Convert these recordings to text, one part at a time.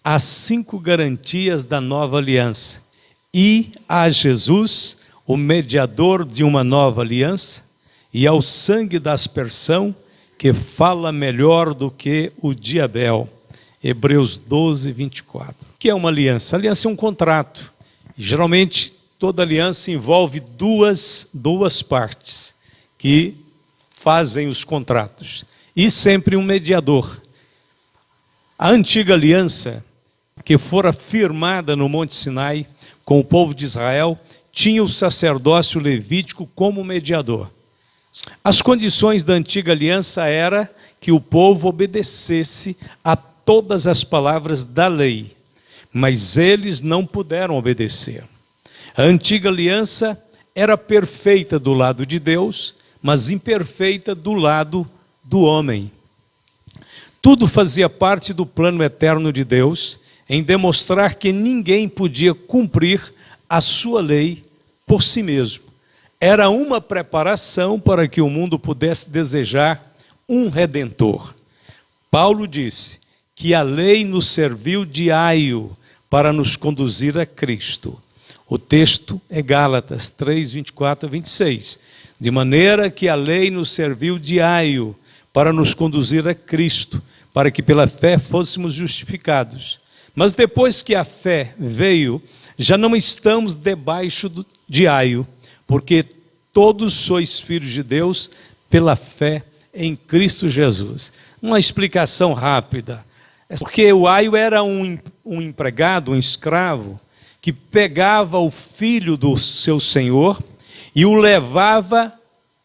as 5 garantias da nova aliança. E a Jesus, o mediador de uma nova aliança, e ao sangue da aspersão, que fala melhor do que o de Abel. Hebreus 12, 24. O que é uma aliança? A aliança é um contrato. Geralmente, toda aliança envolve duas partes que fazem os contratos. E sempre um mediador. A antiga aliança, que fora firmada no Monte Sinai com o povo de Israel, tinha o sacerdócio levítico como mediador. As condições da antiga aliança era que o povo obedecesse a todas as palavras da lei, mas eles não puderam obedecer. A antiga aliança era perfeita do lado de Deus, mas imperfeita do lado do homem. Tudo fazia parte do plano eterno de Deus, em demonstrar que ninguém podia cumprir a sua lei por si mesmo. Era uma preparação para que o mundo pudesse desejar um redentor. Paulo disse que a lei nos serviu de aio para nos conduzir a Cristo. O texto é Gálatas 3, 24 a 26. De maneira que a lei nos serviu de aio para nos conduzir a Cristo, para que pela fé fôssemos justificados. Mas depois que a fé veio, já não estamos debaixo de aio, porque todos sois filhos de Deus pela fé em Cristo Jesus. Uma explicação rápida. Porque o aio era um empregado, um escravo, que pegava o filho do seu senhor e o levava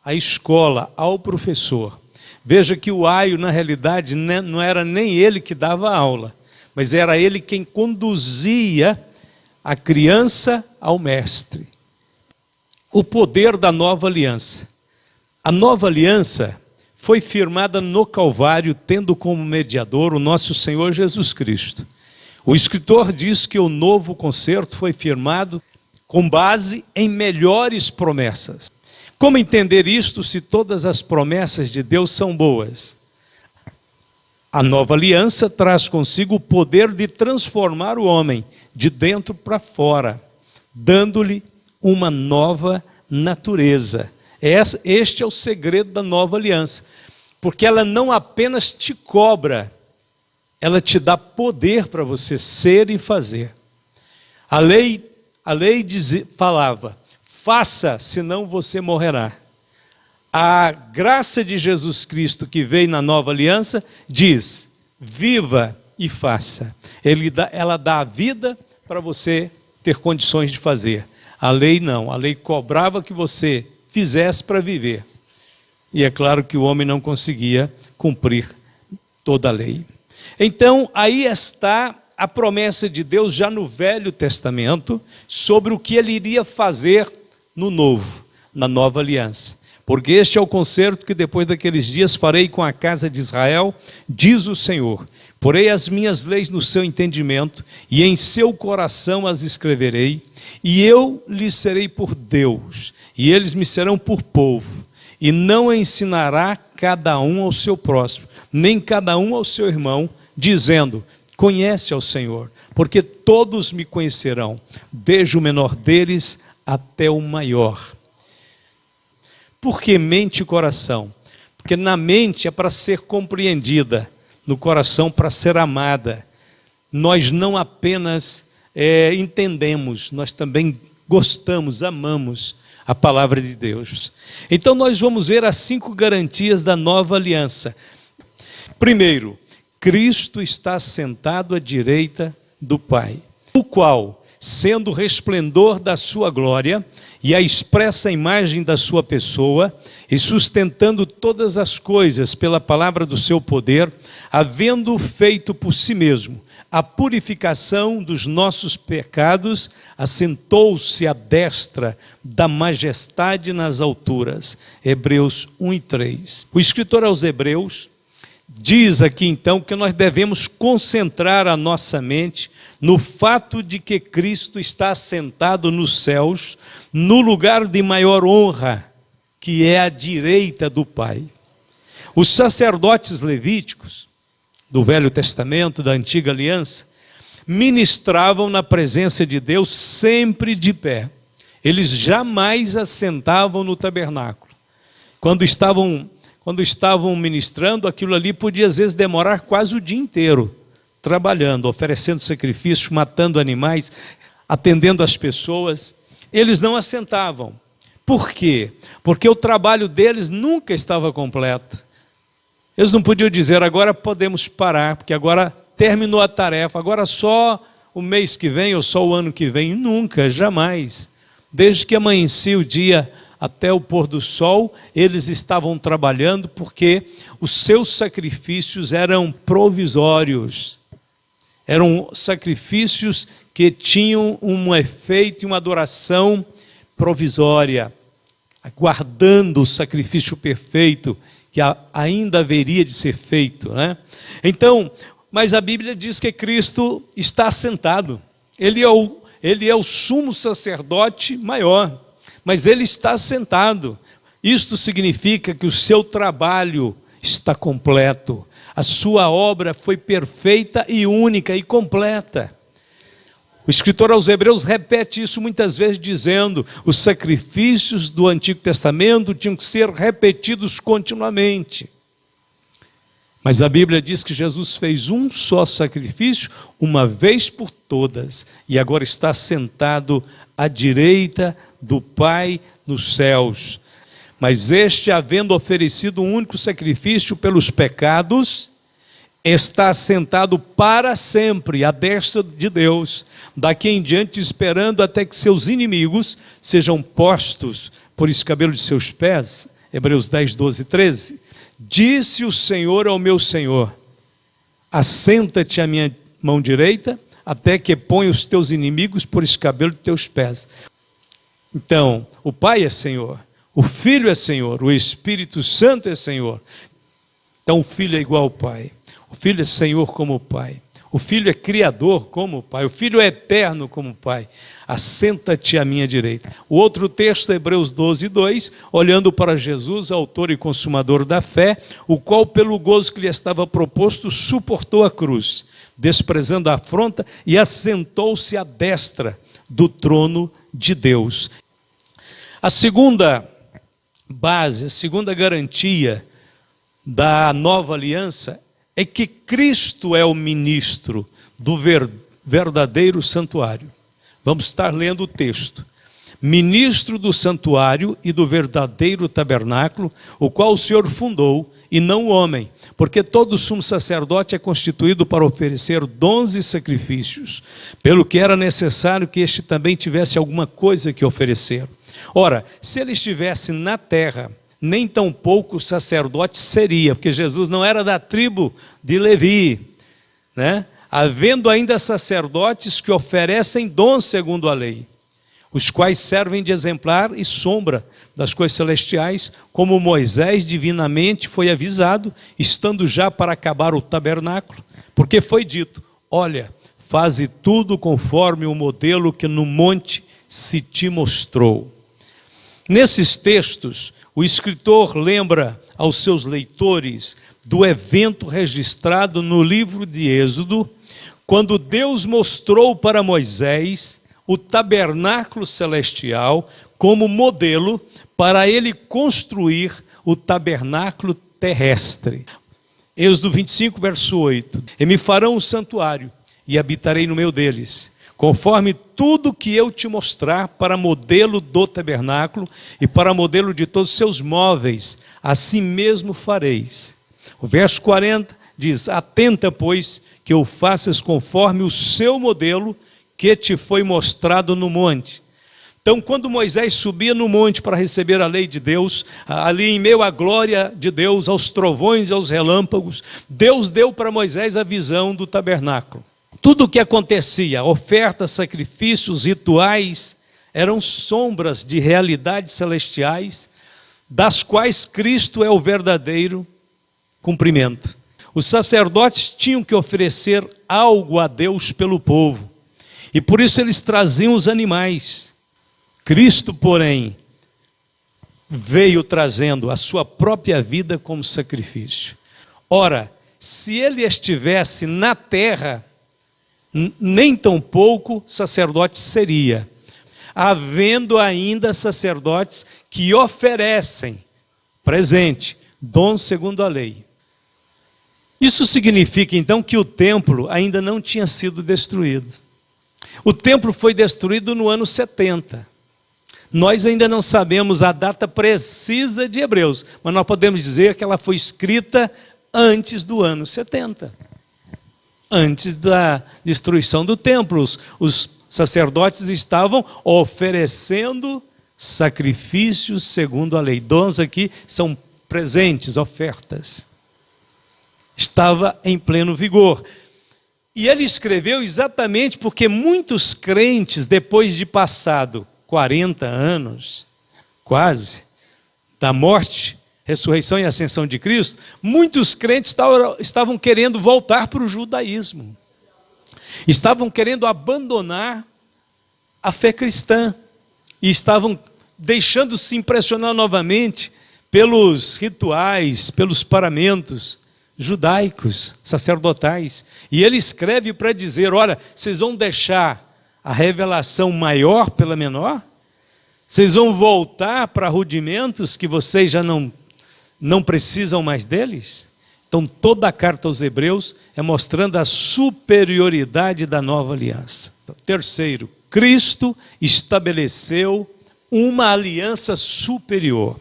à escola, ao professor. Veja que o aio, na realidade, não era nem ele que dava aula, mas era ele quem conduzia a criança ao mestre. O poder da nova aliança. A nova aliança foi firmada no Calvário, tendo como mediador o nosso Senhor Jesus Cristo. O escritor diz que o novo concerto foi firmado com base em melhores promessas. Como entender isto se todas as promessas de Deus são boas? A nova aliança traz consigo o poder de transformar o homem de dentro para fora, dando-lhe uma nova natureza. Este é o segredo da nova aliança, porque ela não apenas te cobra, ela te dá poder para você ser e fazer. A lei falava, faça, senão você morrerá. A graça de Jesus Cristo que veio na nova aliança diz, viva e faça. Ela dá a vida para você ter condições de fazer. A lei não, a lei cobrava que você fizesse para viver. E é claro que o homem não conseguia cumprir toda a lei. Então, aí está a promessa de Deus já no Velho Testamento sobre o que ele iria fazer no Novo, na nova aliança. Porque este é o concerto que depois daqueles dias farei com a casa de Israel, diz o Senhor. Porei as minhas leis no seu entendimento e em seu coração as escreverei, e eu lhes serei por Deus, e eles me serão por povo. E não ensinará cada um ao seu próximo, nem cada um ao seu irmão, dizendo, conhece ao Senhor, porque todos me conhecerão, desde o menor deles até o maior. Por que mente e coração? Porque na mente é para ser compreendida, no coração para ser amada. Nós não apenas entendemos, nós também gostamos, amamos a palavra de Deus. Então nós vamos ver as 5 garantias da nova aliança. Primeiro, Cristo está sentado à direita do Pai, o qual, sendo o resplendor da sua glória e a expressa imagem da sua pessoa, e sustentando todas as coisas pela palavra do seu poder, havendo feito por si mesmo a purificação dos nossos pecados, assentou-se à destra da majestade nas alturas. Hebreus 1 e 3. O escritor aos Hebreus diz aqui então que nós devemos concentrar a nossa mente no fato de que Cristo está assentado nos céus, no lugar de maior honra, que é à direita do Pai. Os sacerdotes levíticos do Velho Testamento, da Antiga Aliança, ministravam na presença de Deus sempre de pé. Eles jamais assentavam no tabernáculo. Quando estavam ministrando, aquilo ali podia às vezes demorar quase o dia inteiro, trabalhando, oferecendo sacrifícios, matando animais, atendendo as pessoas. Eles não assentavam. Por quê? Porque o trabalho deles nunca estava completo. Eles não podiam dizer, agora podemos parar, porque agora terminou a tarefa, agora só o mês que vem ou só o ano que vem. Nunca, jamais. Desde que amanhecia o dia até o pôr do sol, eles estavam trabalhando, porque os seus sacrifícios eram provisórios. Eram sacrifícios que tinham um efeito e uma adoração provisória, aguardando o sacrifício perfeito que ainda haveria de ser feito, né? Então, mas a Bíblia diz que Cristo está assentado. Ele é o sumo sacerdote maior, mas ele está assentado. Isto significa que o seu trabalho está completo. A sua obra foi perfeita e única e completa. O escritor aos Hebreus repete isso muitas vezes, dizendo: os sacrifícios do Antigo Testamento tinham que ser repetidos continuamente. Mas a Bíblia diz que Jesus fez um só sacrifício, uma vez por todas, e agora está sentado à direita do Pai nos céus. Mas este, havendo oferecido um único sacrifício pelos pecados, está sentado para sempre à destra de Deus, daqui em diante esperando até que seus inimigos sejam postos por escabelo de seus pés. Hebreus 10, 12 e 13. Disse o Senhor ao meu Senhor: assenta-te à minha mão direita, até que ponha os teus inimigos por escabelo de teus pés. Então, o Pai é Senhor, o Filho é Senhor, o Espírito Santo é Senhor. Então o Filho é igual ao Pai. O Filho é Senhor como o Pai. O Filho é Criador como o Pai. O Filho é eterno como o Pai. Assenta-te à minha direita. O outro texto, Hebreus 12, 2, olhando para Jesus, autor e consumador da fé, o qual pelo gozo que lhe estava proposto, suportou a cruz, desprezando a afronta, e assentou-se à destra do trono de Deus. A segunda base, a segunda garantia da nova aliança é que Cristo é o ministro do verdadeiro santuário. Vamos estar lendo o texto. Ministro do santuário e do verdadeiro tabernáculo, o qual o Senhor fundou, e não o homem, porque todo sumo sacerdote é constituído para oferecer dons e sacrifícios, pelo que era necessário que este também tivesse alguma coisa que oferecer. Ora, se ele estivesse na terra, nem tão pouco sacerdote seria, porque Jesus não era da tribo de Levi, né? Havendo ainda sacerdotes que oferecem dons segundo a lei, os quais servem de exemplar e sombra das coisas celestiais, como Moisés divinamente foi avisado, estando já para acabar o tabernáculo, porque foi dito: olha, faze tudo conforme o modelo que no monte se te mostrou. Nesses textos, o escritor lembra aos seus leitores do evento registrado no livro de Êxodo, quando Deus mostrou para Moisés o tabernáculo celestial como modelo para ele construir o tabernáculo terrestre. Êxodo 25, verso 8. E me farão um santuário, e habitarei no meio deles, conforme tudo que eu te mostrar, para modelo do tabernáculo e para modelo de todos os seus móveis, assim mesmo fareis. O verso 40 diz: atenta, pois, que o faças conforme o seu modelo que te foi mostrado no monte. Então, quando Moisés subia no monte para receber a lei de Deus, ali em meio à glória de Deus, aos trovões e aos relâmpagos, Deus deu para Moisés a visão do tabernáculo. Tudo o que acontecia, ofertas, sacrifícios, rituais, eram sombras de realidades celestiais, das quais Cristo é o verdadeiro cumprimento. Os sacerdotes tinham que oferecer algo a Deus pelo povo, e por isso eles traziam os animais. Cristo, porém, veio trazendo a sua própria vida como sacrifício. Ora, se ele estivesse na terra, nem tampouco sacerdote seria, havendo ainda sacerdotes que oferecem presente, dom segundo a lei. Isso significa então que o templo ainda não tinha sido destruído. O templo foi destruído no ano 70. Nós ainda não sabemos a data precisa de Hebreus, mas nós podemos dizer que ela foi escrita antes do ano 70. Antes da destruição do templo, os sacerdotes estavam oferecendo sacrifícios segundo a lei. Dons aqui são presentes, ofertas. Estava em pleno vigor. E ele escreveu exatamente porque muitos crentes, depois de passado 40 anos, quase, da morte, ressurreição e ascensão de Cristo, muitos crentes estavam querendo voltar para o judaísmo. Estavam querendo abandonar a fé cristã. E estavam deixando-se impressionar novamente pelos rituais, pelos paramentos judaicos, sacerdotais. E ele escreve para dizer, olha, vocês vão deixar a revelação maior pela menor? Vocês vão voltar para rudimentos que vocês já não precisam mais deles? Então toda a carta aos Hebreus é mostrando a superioridade da nova aliança. Terceiro, Cristo estabeleceu uma aliança superior.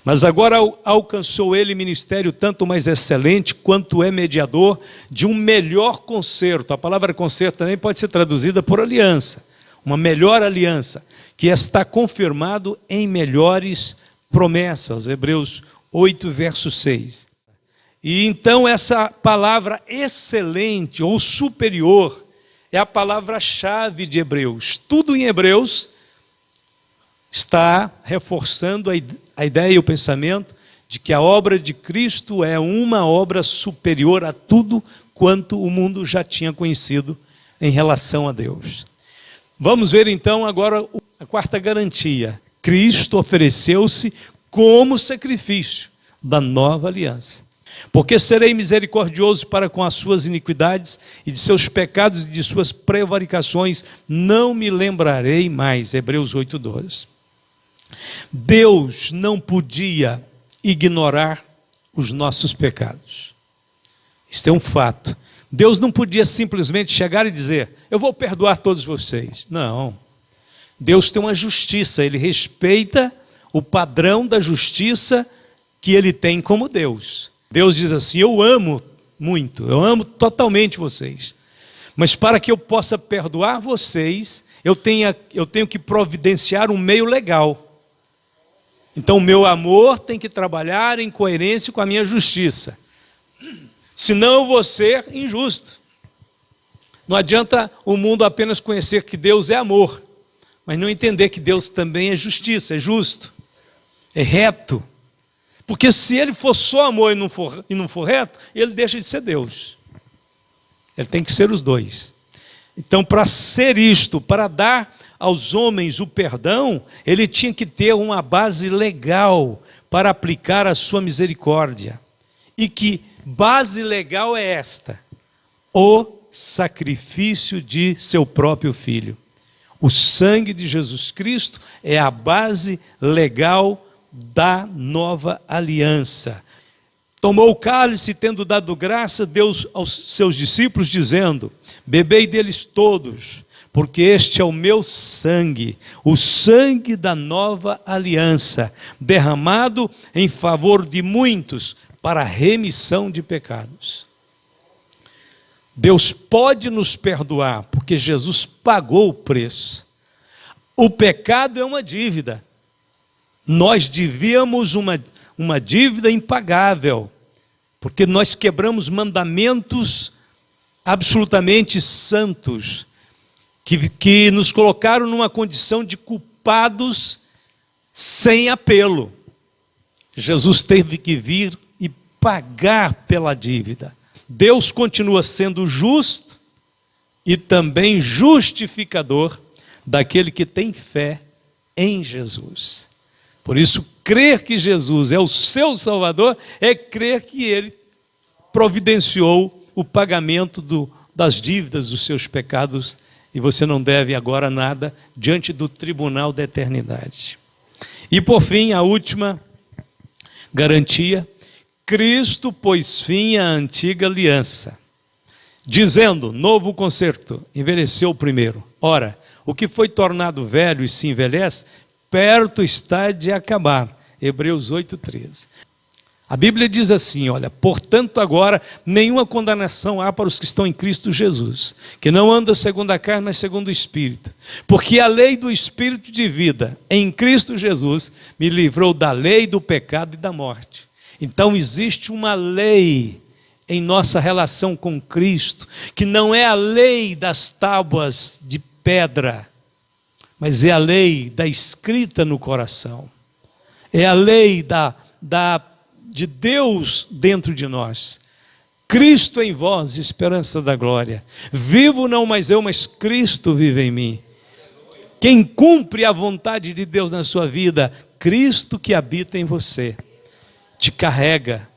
Mas agora alcançou ele ministério tanto mais excelente quanto é mediador de um melhor concerto. A palavra concerto também pode ser traduzida por aliança. Uma melhor aliança, que está confirmado em melhores promessas. Hebreus 8, verso 6. E então essa palavra excelente ou superior é a palavra-chave de Hebreus. Tudo em Hebreus está reforçando a ideia e o pensamento de que a obra de Cristo é uma obra superior a tudo quanto o mundo já tinha conhecido em relação a Deus. Vamos ver então agora a quarta garantia. Cristo ofereceu-se como sacrifício da nova aliança. Porque serei misericordioso para com as suas iniquidades e de seus pecados e de suas prevaricações não me lembrarei mais. Hebreus 8:12. Deus não podia ignorar os nossos pecados. Isso é um fato. Deus não podia simplesmente chegar e dizer, eu vou perdoar todos vocês. Não. Deus tem uma justiça, Ele respeita o padrão da justiça que Ele tem como Deus. Deus diz assim, eu amo muito, eu amo totalmente vocês. Mas para que eu possa perdoar vocês, eu tenho que providenciar um meio legal. Então o meu amor tem que trabalhar em coerência com a minha justiça. Senão eu vou ser injusto. Não adianta o mundo apenas conhecer que Deus é amor, mas não entender que Deus também é justiça, é justo, é reto. Porque se ele for só amor e não for reto, ele deixa de ser Deus. Ele tem que ser os dois. Então, para ser isto, para dar aos homens o perdão, ele tinha que ter uma base legal para aplicar a sua misericórdia. E que base legal é esta? O sacrifício de seu próprio Filho. O sangue de Jesus Cristo é a base legal da nova aliança. Tomou o cálice, tendo dado graça, deu aos seus discípulos, dizendo, bebei deles todos, porque este é o meu sangue, o sangue da nova aliança, derramado em favor de muitos, para a remissão de pecados. Deus pode nos perdoar, porque Jesus pagou o preço. O pecado é uma dívida. Nós devíamos uma dívida impagável, porque nós quebramos mandamentos absolutamente santos, que nos colocaram numa condição de culpados sem apelo. Jesus teve que vir e pagar pela dívida. Deus continua sendo justo e também justificador daquele que tem fé em Jesus. Por isso, crer que Jesus é o seu Salvador é crer que Ele providenciou o pagamento das dívidas dos seus pecados, e você não deve agora nada diante do tribunal da eternidade. E por fim, a última garantia: Cristo pôs fim à antiga aliança, dizendo, novo concerto, envelheceu o primeiro. Ora, o que foi tornado velho e se envelhece, perto está de acabar. Hebreus 8:13. A Bíblia diz assim, olha, portanto agora nenhuma condenação há para os que estão em Cristo Jesus, que não andam segundo a carne, mas segundo o Espírito. Porque a lei do Espírito de vida em Cristo Jesus me livrou da lei, do pecado e da morte. Então existe uma lei em nossa relação com Cristo, que não é a lei das tábuas de pedra, mas é a lei da escrita no coração. É a lei de Deus dentro de nós. Cristo em vós, esperança da glória. Vivo não mais eu, mas Cristo vive em mim. Quem cumpre a vontade de Deus na sua vida, Cristo que habita em você, te carrega,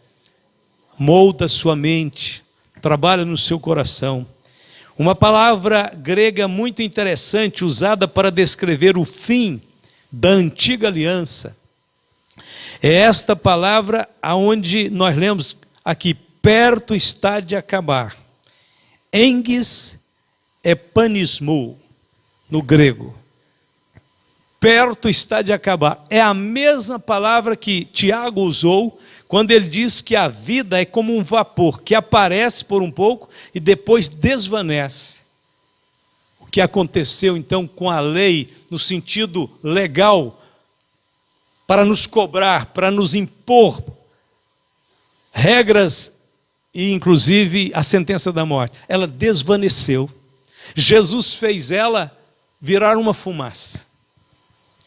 molda sua mente, trabalha no seu coração. Uma palavra grega muito interessante, usada para descrever o fim da antiga aliança, é esta palavra aonde nós lemos aqui, perto está de acabar. Engis epanismou, no grego. Perto está de acabar. É a mesma palavra que Tiago usou quando ele diz que a vida é como um vapor que aparece por um pouco e depois desvanece. O que aconteceu então com a lei no sentido legal, para nos cobrar, para nos impor regras e inclusive a sentença da morte, ela desvaneceu. Jesus fez ela virar uma fumaça.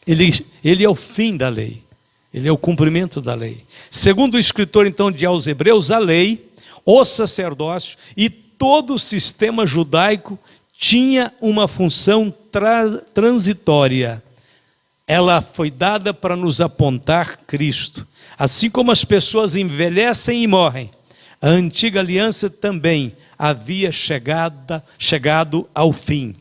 Ele é o fim da lei, ele é o cumprimento da lei. Segundo o escritor então de aos Hebreus, a lei, o sacerdócio e todo o sistema judaico tinha uma função transitória. Ela foi dada para nos apontar Cristo. Assim como as pessoas envelhecem e morrem, a antiga aliança também havia chegado ao fim.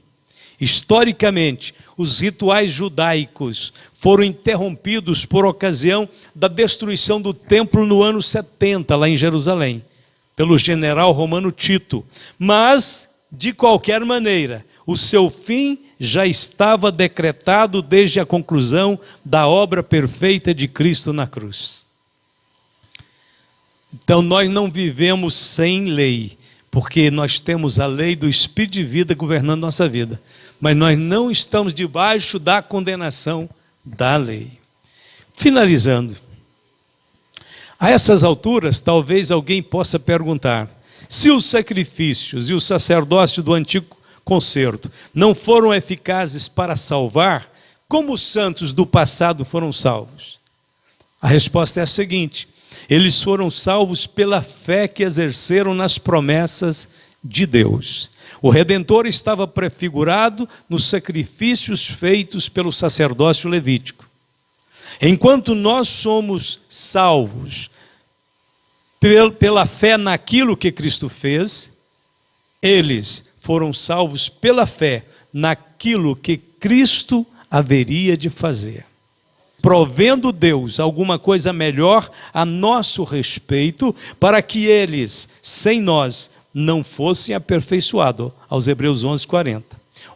Historicamente, os rituais judaicos foram interrompidos por ocasião da destruição do templo no ano 70, lá em Jerusalém, pelo general romano Tito. Mas, de qualquer maneira, o seu fim já estava decretado desde a conclusão da obra perfeita de Cristo na cruz. Então nós não vivemos sem lei, porque nós temos a lei do Espírito de vida governando nossa vida, mas nós não estamos debaixo da condenação da lei. Finalizando, a essas alturas talvez alguém possa perguntar, se os sacrifícios e o sacerdócio do antigo concerto não foram eficazes para salvar, como os santos do passado foram salvos? A resposta é a seguinte: eles foram salvos pela fé que exerceram nas promessas de Deus. O Redentor estava prefigurado nos sacrifícios feitos pelo sacerdócio levítico. Enquanto nós somos salvos pela fé naquilo que Cristo fez, eles foram salvos pela fé naquilo que Cristo haveria de fazer. Provendo Deus alguma coisa melhor a nosso respeito, para que eles, sem nós, não fossem aperfeiçoados, aos Hebreus 11:40.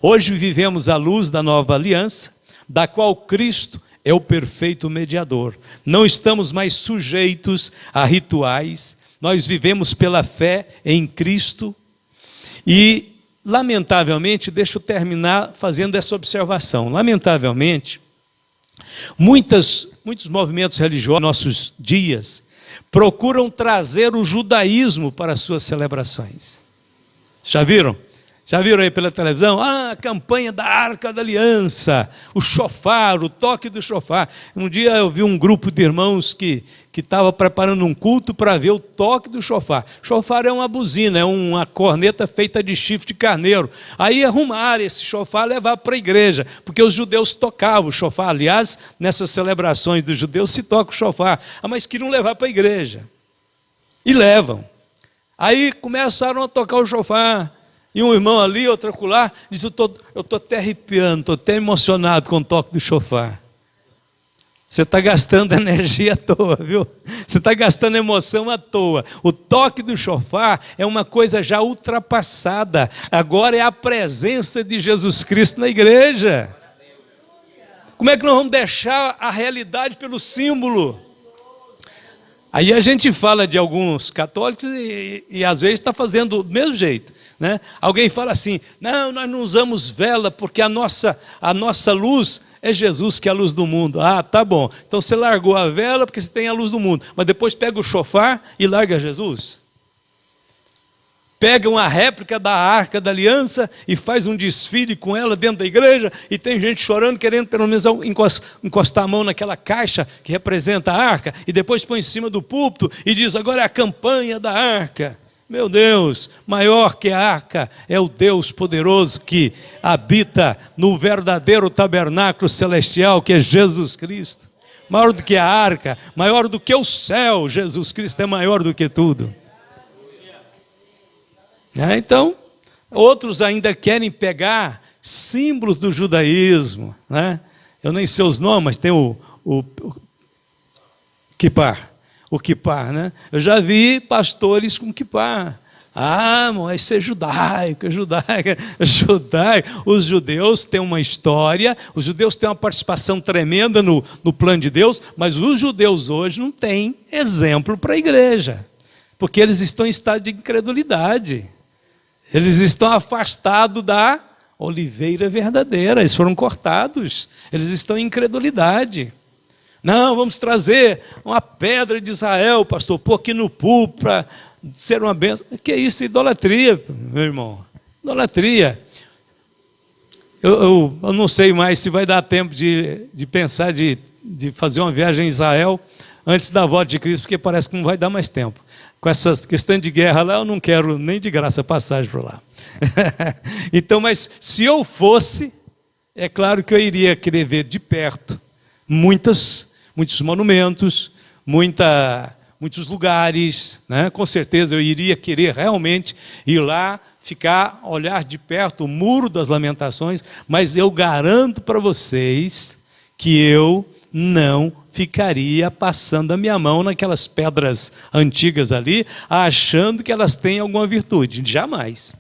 Hoje vivemos à luz da nova aliança, da qual Cristo é o perfeito mediador. Não estamos mais sujeitos a rituais, nós vivemos pela fé em Cristo. E, lamentavelmente, deixa eu terminar fazendo essa observação. Lamentavelmente, muitos movimentos religiosos nos nossos dias procuram trazer o judaísmo para as suas celebrações. Já viram? Já viram aí pela televisão? A campanha da Arca da Aliança, o chofar, o toque do chofar. Um dia eu vi um grupo de irmãos que estava preparando um culto para ver o toque do chofar. Chofar é uma buzina, é uma corneta feita de chifre de carneiro. Aí arrumaram esse chofar e levaram para a igreja, porque os judeus tocavam o chofar. Aliás, nessas celebrações dos judeus se toca o chofar. Mas queriam levar para a igreja. E levam. Aí começaram a tocar o chofar. E um irmão ali, outro acolá, diz, eu tô até arrepiando, estou até emocionado com o toque do chofar. Você está gastando energia à toa, viu? Você está gastando emoção à toa. O toque do chofar é uma coisa já ultrapassada. Agora é a presença de Jesus Cristo na igreja. Como é que nós vamos deixar a realidade pelo símbolo? Aí a gente fala de alguns católicos e às vezes está fazendo do mesmo jeito, né? Alguém fala assim, não, nós não usamos vela porque a nossa luz é Jesus, que é a luz do mundo. Ah, tá bom. Então você largou a vela porque você tem a luz do mundo, mas depois pega o chofar e larga Jesus. Pega uma réplica da Arca da Aliança e faz um desfile com ela dentro da igreja e tem gente chorando, querendo pelo menos encostar a mão naquela caixa que representa a arca e depois põe em cima do púlpito e diz, agora é a campanha da arca. Meu Deus, maior que a arca é o Deus poderoso que habita no verdadeiro tabernáculo celestial, que é Jesus Cristo. Maior do que a arca, maior do que o céu, Jesus Cristo é maior do que tudo. Então, outros ainda querem pegar símbolos do judaísmo, né? Eu nem sei os nomes, mas tem o kippar. O kippar, né? Eu já vi pastores com kippar. Ah, mas isso é judaico. Os judeus têm uma história, os judeus têm uma participação tremenda no plano de Deus, mas os judeus hoje não têm exemplo para a igreja, porque eles estão em estado de incredulidade. Eles estão afastados da oliveira verdadeira, eles foram cortados, eles estão em incredulidade. Não, vamos trazer uma pedra de Israel, pastor, pôr aqui no púlpito para ser uma bênção. Que isso? Idolatria, meu irmão. Idolatria. Eu não sei mais se vai dar tempo de pensar de fazer uma viagem a Israel antes da volta de Cristo, porque parece que não vai dar mais tempo. Com essa questão de guerra lá, eu não quero nem de graça passagem para lá. Então, mas se eu fosse, é claro que eu iria querer ver de perto muitos monumentos, muitos lugares, né? Com certeza eu iria querer realmente ir lá, olhar de perto o Muro das Lamentações, mas eu garanto para vocês que eu não ficaria passando a minha mão naquelas pedras antigas ali, achando que elas têm alguma virtude. Jamais.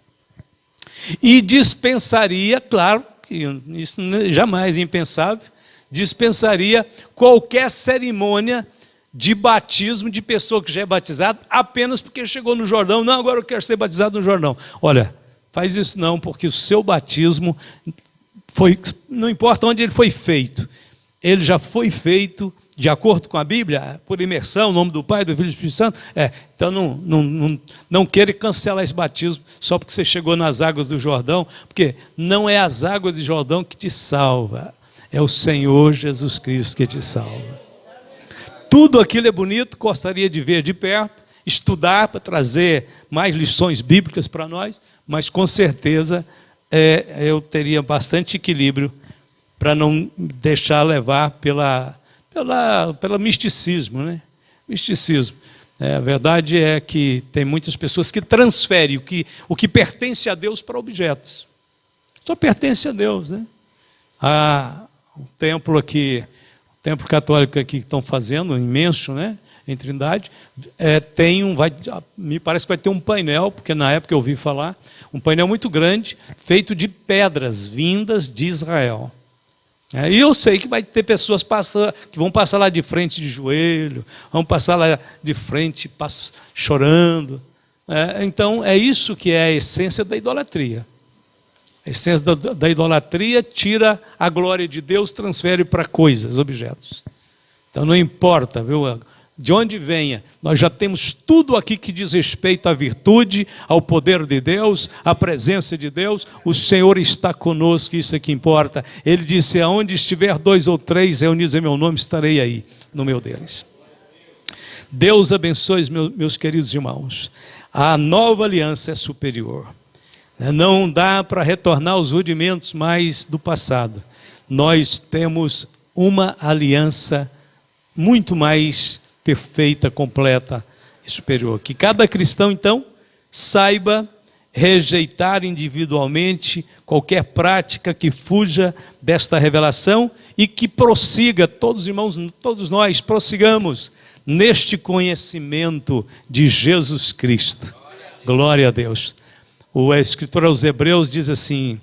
E dispensaria, claro, que isso jamais é impensável, dispensaria qualquer cerimônia de batismo de pessoa que já é batizada, apenas porque chegou no Jordão. Não, agora eu quero ser batizado no Jordão. Olha, faz isso não, porque o seu batismo não importa onde ele foi feito, ele já foi feito de acordo com a Bíblia, por imersão, em nome do Pai, do Filho e do Espírito Santo. Então não queira cancelar esse batismo só porque você chegou nas águas do Jordão, porque não é as águas do Jordão que te salva, é o Senhor Jesus Cristo que te salva. Tudo aquilo é bonito, gostaria de ver de perto, estudar para trazer mais lições bíblicas para nós, mas com certeza eu teria bastante equilíbrio para não deixar levar pelo misticismo, né? Misticismo. A verdade é que tem muitas pessoas que transferem o que pertence a Deus para objetos. Só pertence a Deus, né? O templo aqui, o templo católico aqui que estão fazendo, imenso, né? Em Trindade, me parece que vai ter um painel, porque na época eu ouvi falar, um painel muito grande, feito de pedras vindas de Israel. E eu sei que vai ter pessoas que vão passar lá de frente de joelho, vão passar lá de frente chorando. Então é isso que é a essência da idolatria. A essência da idolatria tira a glória de Deus, transfere para coisas, objetos. Então não importa, viu? De onde venha, nós já temos tudo aqui que diz respeito à virtude, ao poder de Deus, à presença de Deus. O Senhor está conosco, isso é que importa. Ele disse, aonde estiver 2 ou 3 reunidos em meu nome, estarei aí, no meio deles. Deus abençoe meus queridos irmãos. A nova aliança é superior. Não dá para retornar aos rudimentos mais do passado. Nós temos uma aliança muito mais perfeita, completa e superior. Que cada cristão, então, saiba rejeitar individualmente qualquer prática que fuja desta revelação e que prossiga, todos os irmãos, todos nós prossigamos neste conhecimento de Jesus Cristo. Glória a Deus. O escritor aos Hebreus diz assim: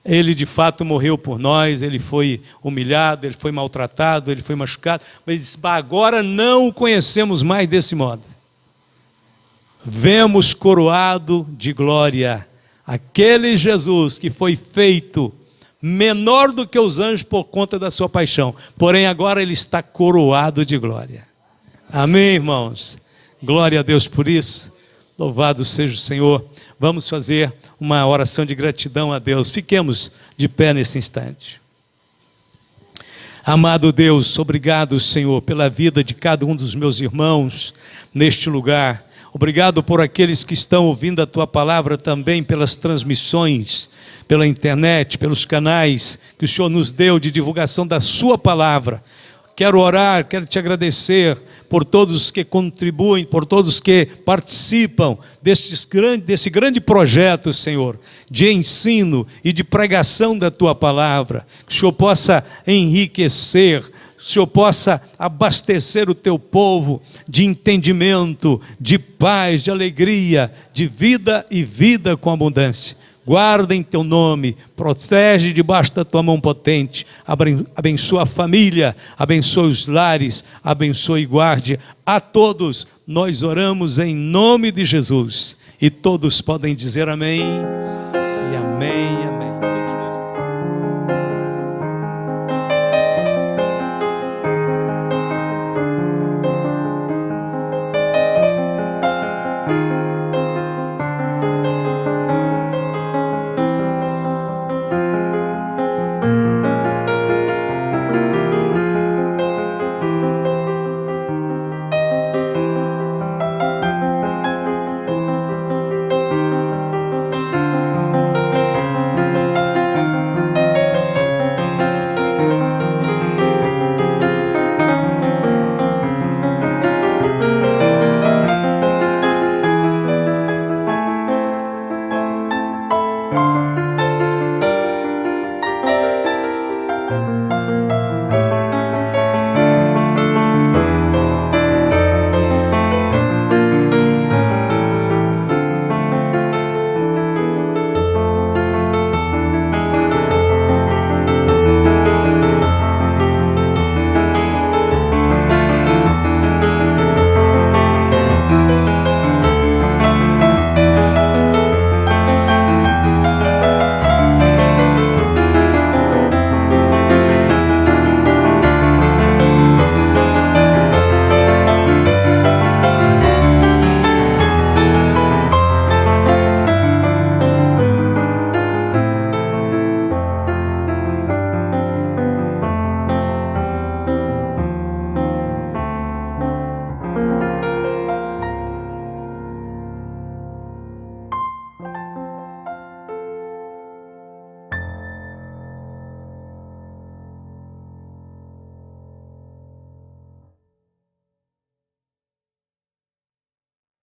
ele de fato morreu por nós, ele foi humilhado, ele foi maltratado, ele foi machucado, mas agora não o conhecemos mais desse modo. Vemos coroado de glória aquele Jesus que foi feito menor do que os anjos por conta da sua paixão, porém agora ele está coroado de glória. Amém, irmãos? Glória a Deus por isso. Louvado seja o Senhor. Vamos fazer uma oração de gratidão a Deus. Fiquemos de pé nesse instante. Amado Deus, obrigado, Senhor, pela vida de cada um dos meus irmãos neste lugar. Obrigado por aqueles que estão ouvindo a Tua palavra também pelas transmissões, pela internet, pelos canais que o Senhor nos deu de divulgação da Sua palavra. Quero orar, quero Te agradecer por todos que contribuem, por todos que participam desse grande projeto, Senhor, de ensino e de pregação da Tua palavra. Que o Senhor possa enriquecer, o Senhor possa abastecer o Teu povo de entendimento, de paz, de alegria, de vida e vida com abundância. Guarda em Teu nome, protege debaixo da Tua mão potente, abençoa a família, abençoa os lares, abençoa e guarde a todos. Nós oramos em nome de Jesus e todos podem dizer amém e amém.